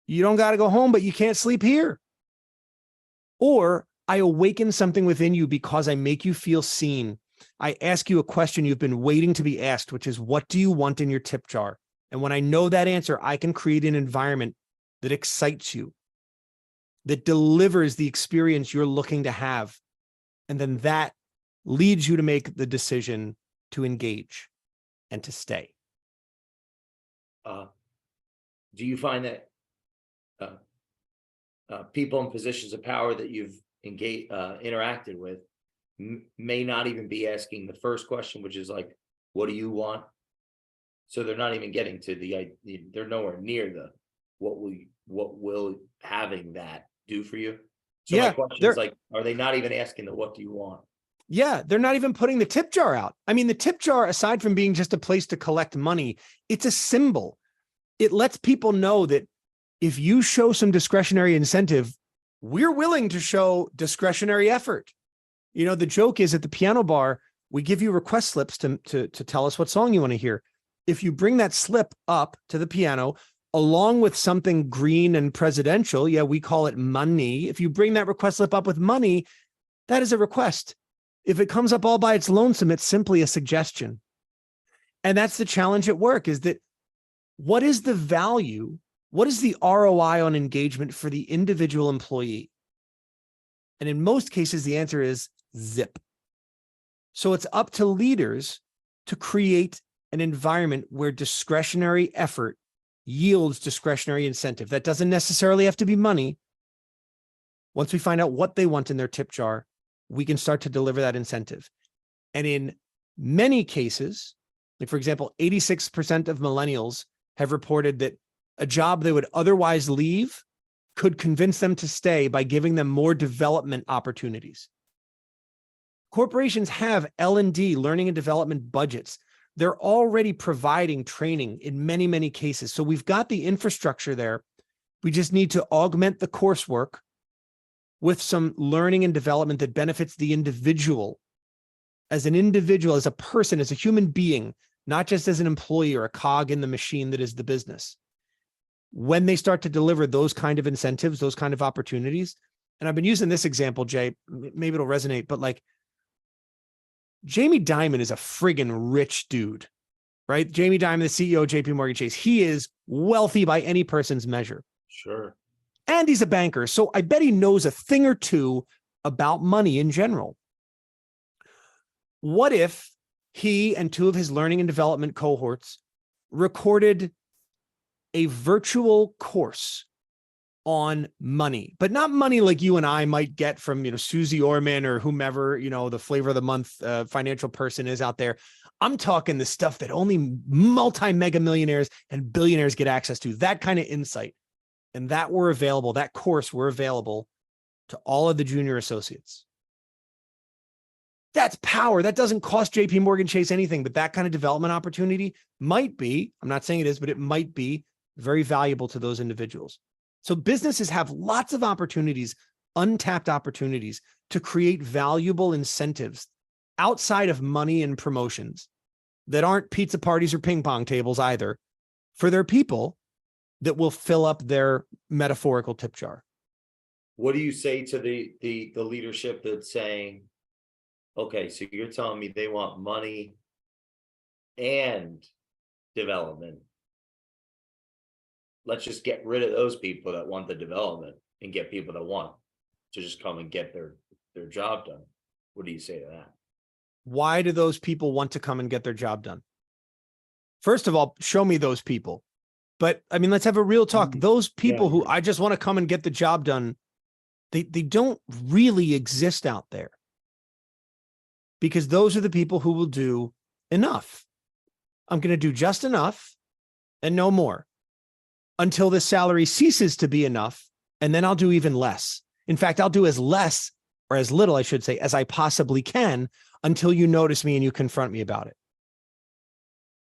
You don't got to go home, but you can't sleep here. Or I awaken something within you because I make you feel seen. I ask you a question you've been waiting to be asked, which is, what do you want in your tip jar? And when I know that answer, I can create an environment that excites you, that delivers the experience you're looking to have. And then that leads you to make the decision to engage and to stay. Do you find that people in positions of power that you've interacted with may not even be asking the first question, which is like, what do you want? So they're not even getting to they're nowhere near the what will having that do for you? So my question is like, are they not even asking the what do you want? Yeah, they're not even putting the tip jar out. I mean, the tip jar, aside from being just a place to collect money, it's a symbol. It lets people know that if you show some discretionary incentive, we're willing to show discretionary effort. You know, the joke is at the piano bar, we give you request slips to tell us what song you want to hear. If you bring that slip up to the piano, along with something green and presidential, yeah, we call it money. If you bring that request slip up with money, that is a request. If it comes up all by its lonesome, it's simply a suggestion. And that's the challenge at work, is that what is the value? What is the ROI on engagement for the individual employee? And in most cases, the answer is zip. So it's up to leaders to create an environment where discretionary effort yields discretionary incentive. That doesn't necessarily have to be money. Once we find out what they want in their tip jar, we can start to deliver that incentive. And in many cases, like for example, 86% of millennials have reported that a job they would otherwise leave could convince them to stay by giving them more development opportunities. Corporations have L&D, learning and development budgets. They're already providing training in many, many cases. So we've got the infrastructure there. We just need to augment the coursework with some learning and development that benefits the individual, as a person, as a human being, not just as an employee or a cog in the machine that is the business. When they start to deliver those kind of incentives, those kind of opportunities, and I've been using this example, Jay, maybe it'll resonate, but like Jamie Dimon is a friggin' rich dude, right? Jamie Dimon, the CEO of JP Morgan Chase, he is wealthy by any person's measure. Sure. And he's a banker. So I bet he knows a thing or two about money in general. What if he and two of his learning and development cohorts recorded a virtual course on money, but not money like you and I might get from, Susie Orman or whomever, the flavor of the month financial person is out there. I'm talking the stuff that only multi-mega millionaires and billionaires get access to, that kind of insight. And that course were available to all of the junior associates. That's power. That doesn't cost JP Morgan Chase anything, but that kind of development opportunity might be, I'm not saying it is, but it might be very valuable to those individuals. So businesses have lots of opportunities, untapped opportunities to create valuable incentives outside of money and promotions that aren't pizza parties or ping pong tables either, for their people that will fill up their metaphorical tip jar. What do you say to the leadership that's saying, okay, so you're telling me they want money and development. Let's just get rid of those people that want the development and get people that want to just come and get their job done. What do you say to that? Why do those people want to come and get their job done? First of all, show me those people. But I mean, let's have a real talk. Those people who I just want to come and get the job done, they don't really exist out there. Because those are the people who will do enough. I'm going to do just enough and no more until the salary ceases to be enough. And then I'll do even less. In fact, I'll do as less, or as little, I should say, as I possibly can until you notice me and you confront me about it.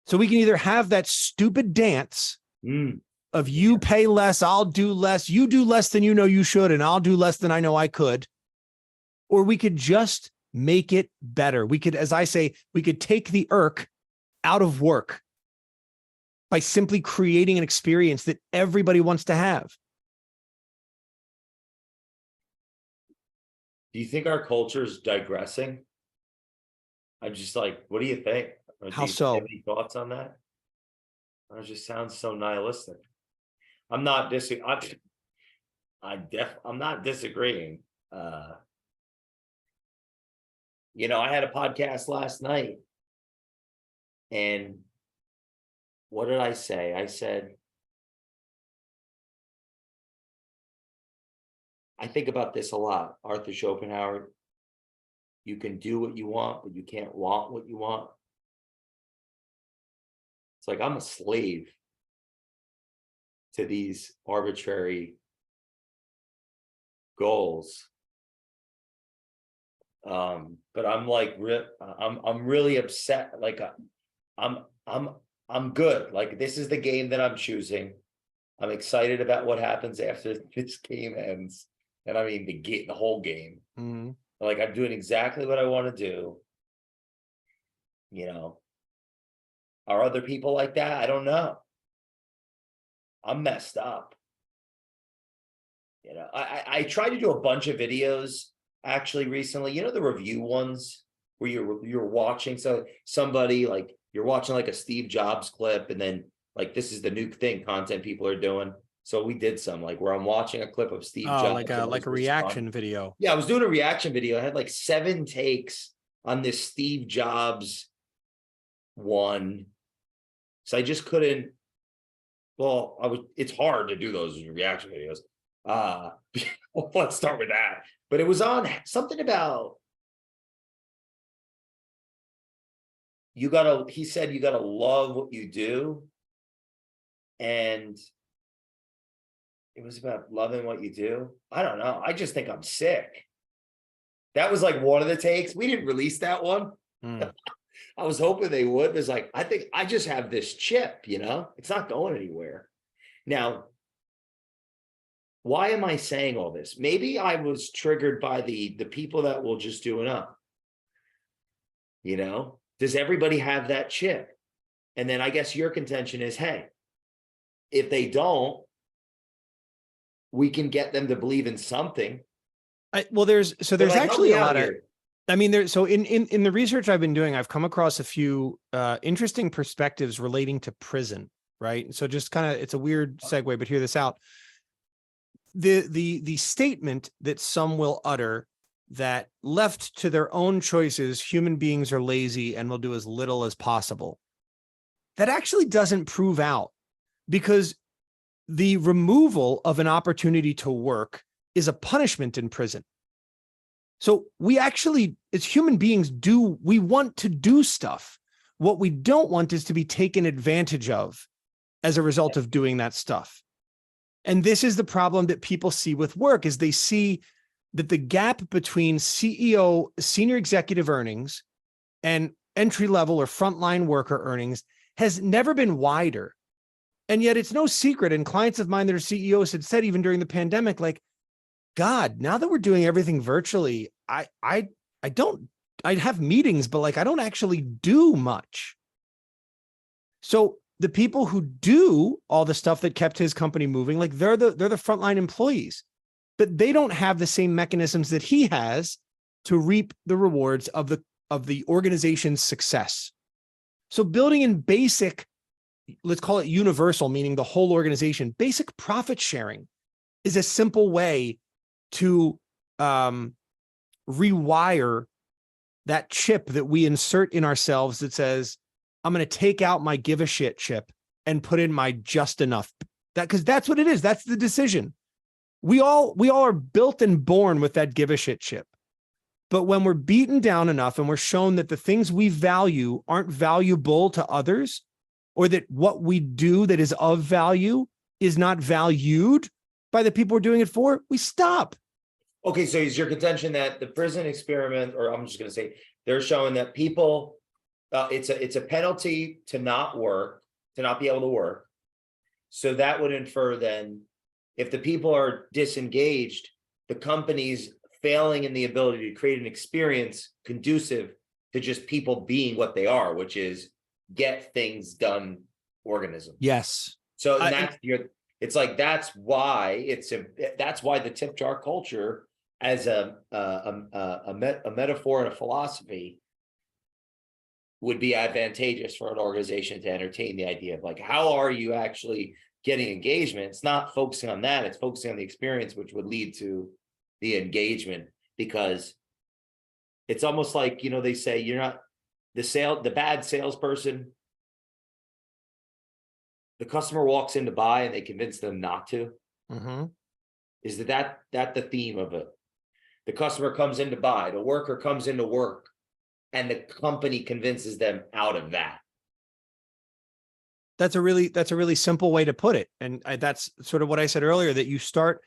So we can either have that stupid dance of you pay less, I'll do less, you do less than you know you should, and I'll do less than I know I could. Or we could just make it better. We could, as I say, we could take the irk out of work by simply creating an experience that everybody wants to have. Do you think our culture is digressing? I'm just like, what do you think? Or do How you have so? any thoughts on that? It just sounds so nihilistic. I'm not I'm not disagreeing. Uh, I had a podcast last night, and what did I say? I said, I think about this a lot. Arthur Schopenhauer, you can do what you want, but you can't want what you want. It's like I'm a slave to these arbitrary goals. But I'm like, I'm really upset. Like I'm good. Like this is the game that I'm choosing. I'm excited about what happens after this game ends. And I mean the whole game. Mm-hmm. Like I'm doing exactly what I want to do. Are other people like that? I don't know. I'm messed up. I tried to do a bunch of videos actually recently. The review ones where you're watching somebody like you're watching like a Steve Jobs clip, and then like this is the new thing content people are doing. So we did some like where I'm watching a clip of Steve Jobs. Like a reaction video. Yeah, I was doing a reaction video. I had like 7 takes on this Steve Jobs one. So I just couldn't. Well, it's hard to do those reaction videos. Let's start with that. But it was on something about he said you gotta love what you do. And it was about loving what you do. I don't know. I just think I'm sick. That was like one of the takes. We didn't release that one. I was hoping they would. It's like, I think I just have this chip, it's not going anywhere. Now, why am I saying all this? Maybe I was triggered by the people that will just do enough. Does everybody have that chip? And then I guess your contention is, hey, if they don't, we can get them to believe in something. There's actually a lot of, I mean, in the research I've been doing, I've come across a few interesting perspectives relating to prison, right? So just kind of, it's a weird segue, but hear this out. The statement that some will utter that left to their own choices, human beings are lazy and will do as little as possible. That actually doesn't prove out, because the removal of an opportunity to work is a punishment in prison. So we actually, as human beings, we want to do stuff. What we don't want is to be taken advantage of as a result of doing that stuff. And this is the problem that people see with work, is they see that the gap between CEO, senior executive earnings, and entry-level or frontline worker earnings has never been wider. And yet it's no secret, and clients of mine that are CEOs had said even during the pandemic, like, God, now that we're doing everything virtually, I have meetings, but like I don't actually do much. So the people who do all the stuff that kept his company moving, like they're the frontline employees, but they don't have the same mechanisms that he has to reap the rewards of the organization's success. So building in basic, let's call it universal, meaning the whole organization, basic profit sharing is a simple way to rewire that chip that we insert in ourselves that says, I'm going to take out my give a shit chip and put in my just enough. Because that's what it is. That's the decision. We all are built and born with that give a shit chip. But when we're beaten down enough and we're shown that the things we value aren't valuable to others, or that what we do that is of value is not valued by the people we're doing it for, we stop. Okay, so is your contention that the prison experiment, or I'm just going to say, they're showing that people, it's a penalty to not work, to not be able to work. So that would infer then, if the people are disengaged, the company's failing in the ability to create an experience conducive to just people being what they are, which is get things done organism. Yes. So it's like that's why the tip jar culture as a metaphor and a philosophy would be advantageous for an organization to entertain the idea of like, how are you actually getting engagement? It's not focusing on that, it's focusing on the experience, which would lead to the engagement, because it's almost like, they say you're not the bad salesperson. The customer walks in to buy and they convince them not to. Mm-hmm. Is that the theme of it? The customer comes in to buy, the worker comes in to work, and the company convinces them out of that. That's a really simple way to put it. And that's sort of what I said earlier, that you start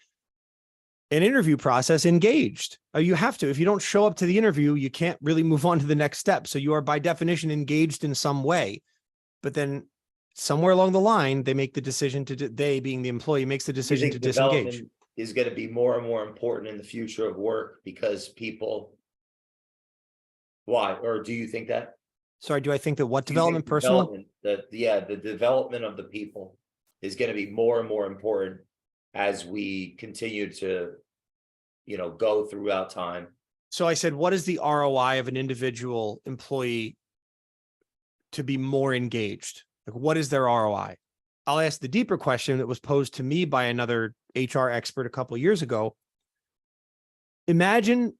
an interview process engaged. You have to. If you don't show up to the interview, you can't really move on to the next step. So you are by definition engaged in some way. But then somewhere along the line, they make the decision they being the employee makes the decision to disengage. Is going to be more and more important in the future of work because people. Why? Or do you think that? Sorry, do I think that what development personal? The development of the people is going to be more and more important as we continue to, go throughout time. So I said, what is the ROI of an individual employee to be more engaged? Like, what is their ROI? I'll ask the deeper question that was posed to me by another HR expert a couple of years ago. Imagine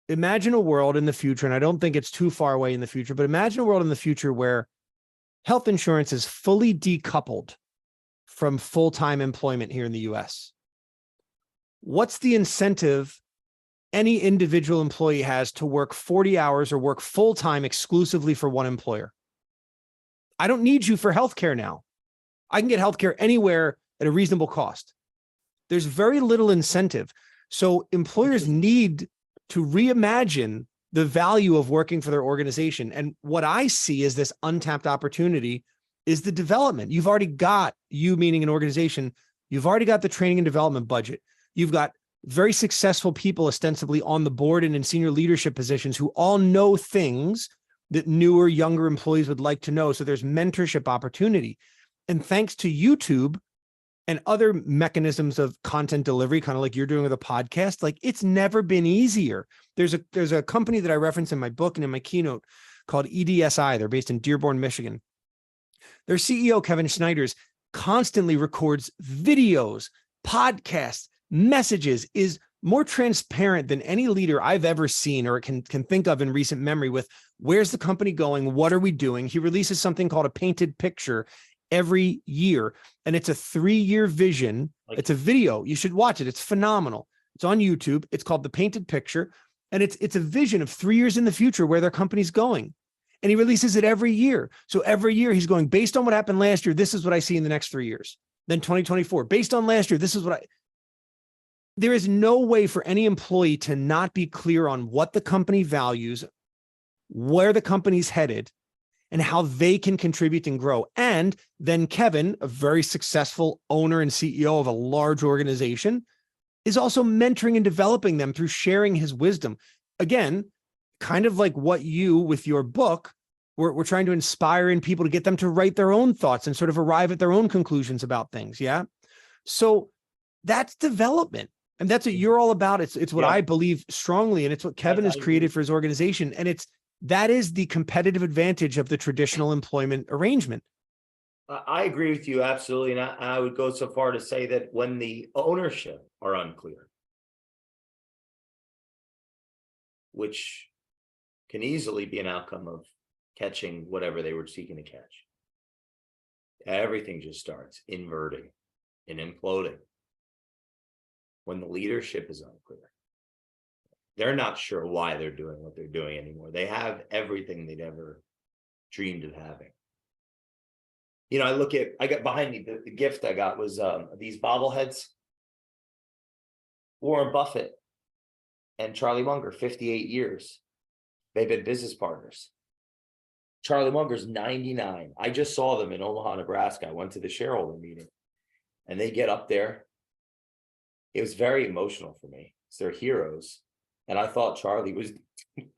a world in the future, and I don't think it's too far away in the future, but imagine a world in the future where health insurance is fully decoupled from full-time employment here in the US. What's the incentive any individual employee has to work 40 hours or work full-time exclusively for one employer? I don't need you for healthcare now. I can get healthcare anywhere at a reasonable cost. There's very little incentive. So employers need to reimagine the value of working for their organization. And what I see as this untapped opportunity is the development. You've already got, you meaning an organization, you've already got the training and development budget. You've got very successful people ostensibly on the board and in senior leadership positions who all know things that newer, younger employees would like to know. So there's mentorship opportunity. And thanks to YouTube and other mechanisms of content delivery, kind of like you're doing with a podcast, like it's never been easier. There's a company that I reference in my book and in my keynote called EDSI. They're based in Dearborn, Michigan. Their CEO, Kevin Schneider's, constantly records videos, podcasts, messages, is more transparent than any leader I've ever seen or can think of in recent memory with where's the company going? What are we doing? He releases something called a painted picture every year. And it's a 3-year vision. It's a video. You should watch it. It's phenomenal. It's on YouTube. It's called The Painted Picture. And it's a vision of 3 years in the future where their company's going. And he releases it every year. So every year he's going, based on what happened last year, this is what I see in the next 3 years. Then 2024, based on last year, this is what there is no way for any employee to not be clear on what the company values, where the company's headed, and how they can contribute and grow. And then Kevin, a very successful owner and CEO of a large organization, is also mentoring and developing them through sharing his wisdom. Again, kind of like what you, with your book, we're trying to inspire in people to get them to write their own thoughts and sort of arrive at their own conclusions about things. Yeah. So that's development. And that's what you're all about. It's what I believe strongly. And it's what Kevin has created for his organization. And that is the competitive advantage of the traditional employment arrangement. I agree with you absolutely. And I would go so far to say that when the ownership are unclear, which can easily be an outcome of catching whatever they were seeking to catch, everything just starts inverting and imploding. When the leadership is unclear, they're not sure why they're doing what they're doing anymore. They have everything they'd ever dreamed of having. I got behind me, the gift I got was these bobbleheads. Warren Buffett and Charlie Munger, 58 years. They've been business partners. Charlie Munger's 99. I just saw them in Omaha, Nebraska. I went to the shareholder meeting and they get up there. It was very emotional for me. It's their heroes. And I thought Charlie was,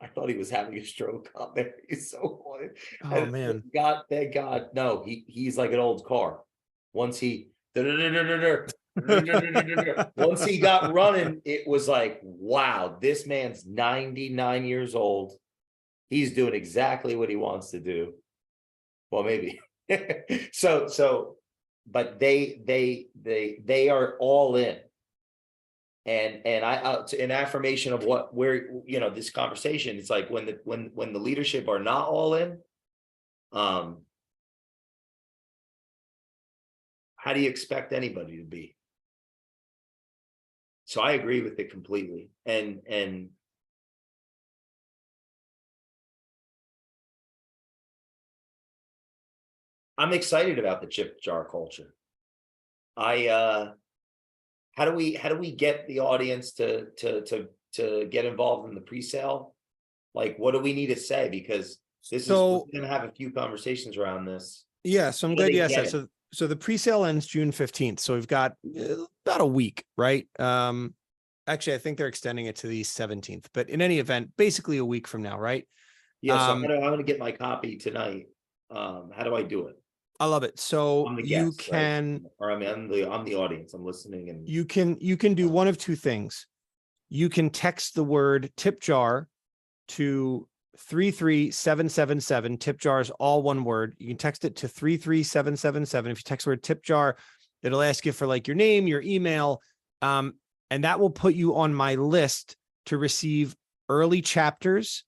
I thought he was having a stroke out there. He's so funny. Oh, man. Thank God. No, he's like an old car. Once he, Once he got running, it was like, wow, this man's 99 years old. He's doing exactly what he wants to do. Well, maybe. But they are all in. And I an affirmation of where this conversation, it's like when the leadership are not all in, how do you expect anybody to be? So I agree with it completely. And I'm excited about the chip jar culture. How do we get the audience to get involved in the pre-sale? Like, what do we need to say? Because we're going to have a few conversations around this. Yeah, so I'm glad you asked that. So the pre-sale ends June 15th. So we've got about a week, right? Actually, I think they're extending it to the 17th, but in any event, basically a week from now, right? Yeah, so I'm going to get my copy tonight. How do I do it? I love it. So I'm the you guest, can, right? Or I'm the audience. I'm listening, and you can do one of two things. You can text the word tip jar to 33777. Tip jar is all one word. You can text it to 33777. If you text the word tip jar, it'll ask you for like your name, your email, and that will put you on my list to receive early chapters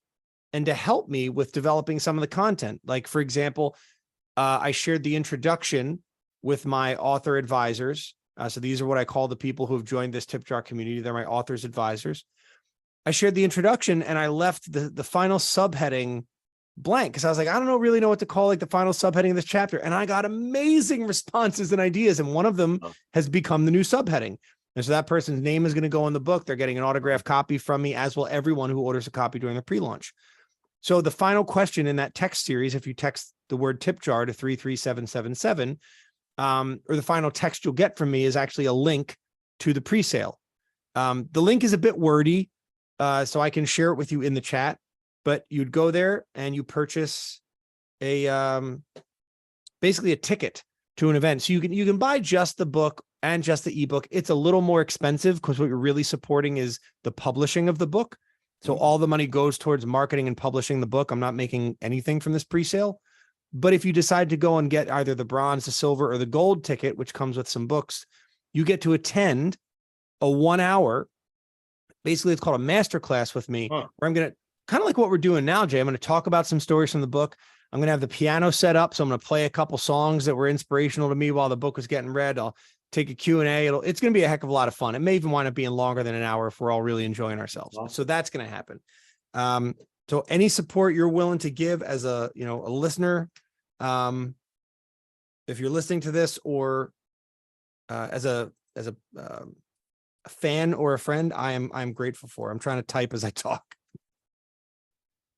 and to help me with developing some of the content. Like, for example, I shared the introduction with my author advisors. So these are what I call the people who have joined this tip jar community. They're my authors advisors. I shared the introduction and I left the final subheading blank because I was like, I don't really know what to call like the final subheading of this chapter. And I got amazing responses and ideas. And one of them has become the new subheading. And so that person's name is going to go in the book. They're getting an autographed copy from me, as will everyone who orders a copy during the pre-launch. So the final question in that text series, if you text the word tip jar to 33777, or the final text you'll get from me is actually a link to the pre-sale. The link is a bit wordy, so I can share it with you in the chat, but you'd go there and you purchase basically a ticket to an event. So you can buy just the book and just the ebook. It's a little more expensive because what you're really supporting is the publishing of the book. So all the money goes towards marketing and publishing the book. I'm not making anything from this pre-sale. But if you decide to go and get either the bronze, the silver, or the gold ticket, which comes with some books, you get to attend a 1 hour, basically it's called a masterclass with me, where I'm going to, kind of like what we're doing now, Jay, I'm going to talk about some stories from the book. I'm going to have the piano set up. So I'm going to play a couple songs that were inspirational to me while the book was getting read. I'll take a Q&A. It's going to be a heck of a lot of fun. It may even wind up being longer than an hour if we're all really enjoying ourselves. Wow. So that's going to happen. So any support you're willing to give as a listener, if you're listening to this, or as a fan or a friend, I'm grateful for. I'm trying to type as I talk.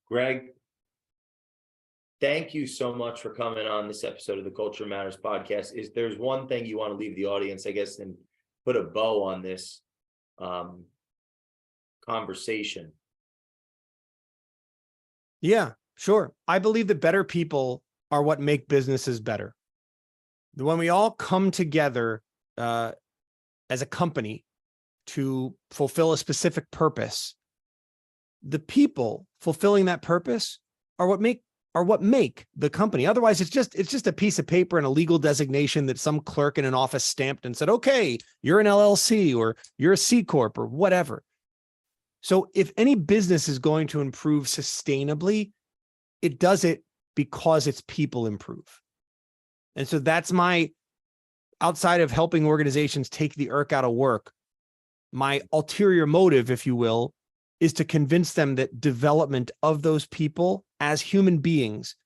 Greg, thank you so much for coming on this episode of the Culture Matters podcast. There's one thing you want to leave the audience, I guess, and put a bow on this conversation? Yeah, sure. I believe that better people are what make businesses better. When we all come together as a company to fulfill a specific purpose, the people fulfilling that purpose are what make the company. Otherwise, it's just a piece of paper and a legal designation that some clerk in an office stamped and said, okay, you're an LLC or you're a C Corp or whatever. So if any business is going to improve sustainably, it does it because its people improve. And so that's my, outside of helping organizations take the irk out of work, my ulterior motive, if you will, is to convince them that development of those people as human beings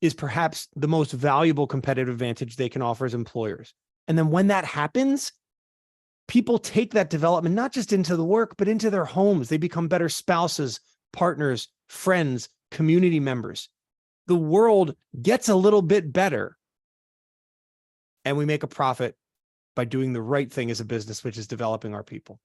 is perhaps the most valuable competitive advantage they can offer as employers. And then when that happens, people take that development not just into the work, but into their homes. They become better spouses, partners, friends, community members. The world gets a little bit better, and we make a profit by doing the right thing as a business, which is developing our people.